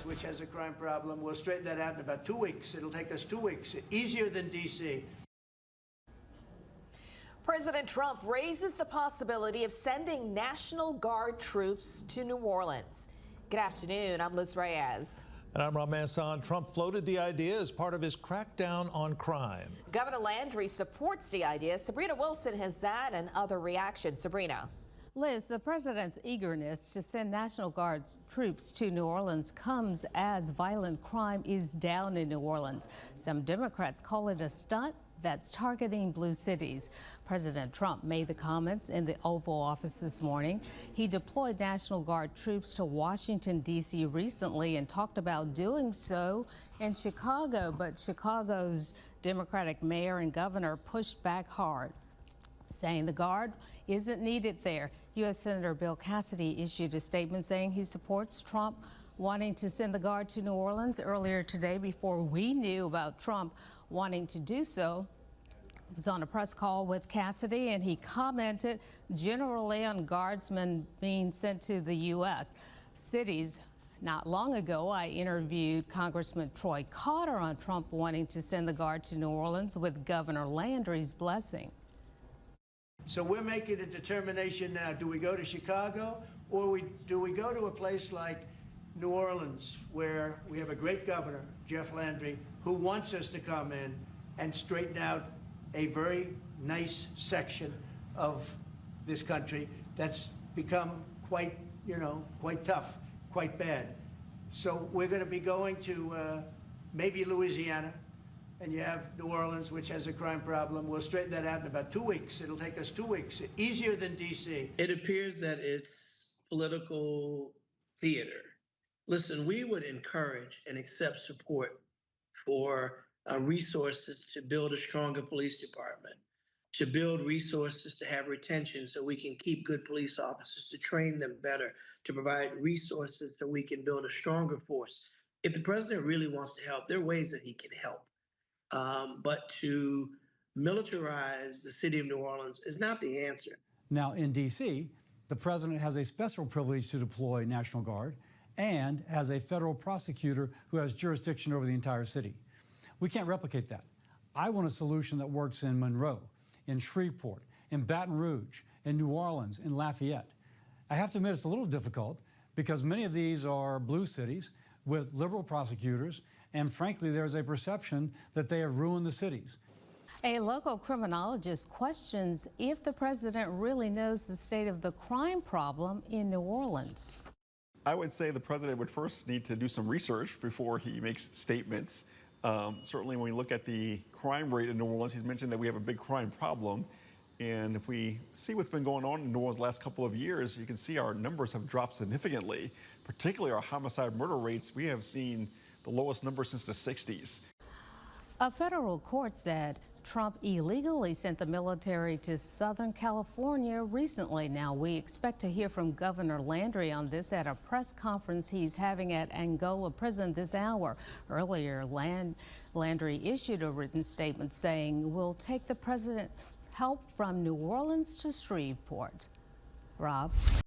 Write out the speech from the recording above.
which has a crime problem. We'll straighten that out in about 2 weeks. It'll take us 2 weeks, easier than D.C. President Trump raises the possibility of sending National Guard troops to New Orleans. Good afternoon, I'm Liz Reyes. And I'm Rob Manson. Trump floated the idea as part of his crackdown on crime. Governor Landry supports the idea. Sabrina Wilson has that and other reactions. Sabrina. Liz, the president's eagerness to send National Guard troops to New Orleans comes as violent crime is down in New Orleans. Some Democrats call it a stunt that's targeting blue cities. President Trump made the comments in the Oval Office this morning. He deployed National Guard troops to Washington, D.C. recently and talked about doing so in Chicago, but Chicago's Democratic mayor and governor pushed back hard, saying the Guard isn't needed there. U.S. Senator Bill Cassidy issued a statement saying he supports Trump wanting to send the Guard to New Orleans. Earlier today, before we knew about Trump wanting to do so, he was on a press call with Cassidy, and he commented generally on Guardsmen being sent to the U.S. cities. Not long ago, I interviewed Congressman Troy Carter on Trump wanting to send the Guard to New Orleans with Governor Landry's blessing. So we're making a determination now. Do we go to Chicago, or do we go to a place like New Orleans, where we have a great governor, Jeff Landry, who wants us to come in and straighten out a very nice section of this country that's become quite, quite tough, quite bad. So we're going to be going to maybe Louisiana, and you have New Orleans, which has a crime problem. We'll straighten that out in about 2 weeks. It'll take us 2 weeks, easier than D.C. It appears that it's political theater. Listen, we would encourage and accept support for resources to build a stronger police department, to build resources to have retention so we can keep good police officers, to train them better, to provide resources so we can build a stronger force. If the president really wants to help, there are ways that he can help. But to militarize the city of New Orleans is not the answer. Now, in D.C., the president has a special privilege to deploy National Guard and has a federal prosecutor who has jurisdiction over the entire city. We can't replicate that. I want a solution that works in Monroe, in Shreveport, in Baton Rouge, in New Orleans, in Lafayette. I have to admit it's a little difficult because many of these are blue cities with liberal prosecutors, and frankly, there's a perception that they have ruined the cities. A local criminologist questions if the president really knows the state of the crime problem in New Orleans. I would say the president would first need to do some research before he makes statements. Certainly when we look at the crime rate in New Orleans, he's mentioned that we have a big crime problem. And if we see what's been going on in New Orleans the last couple of years, you can see our numbers have dropped significantly, particularly our homicide murder rates. We have seen the lowest number since the 60s. A federal court said Trump illegally sent the military to Southern California recently. Now, we expect to hear from Governor Landry on this at a press conference he's having at Angola Prison this hour. Earlier, Landry issued a written statement saying, "We'll take the president's help from New Orleans to Shreveport." Rob?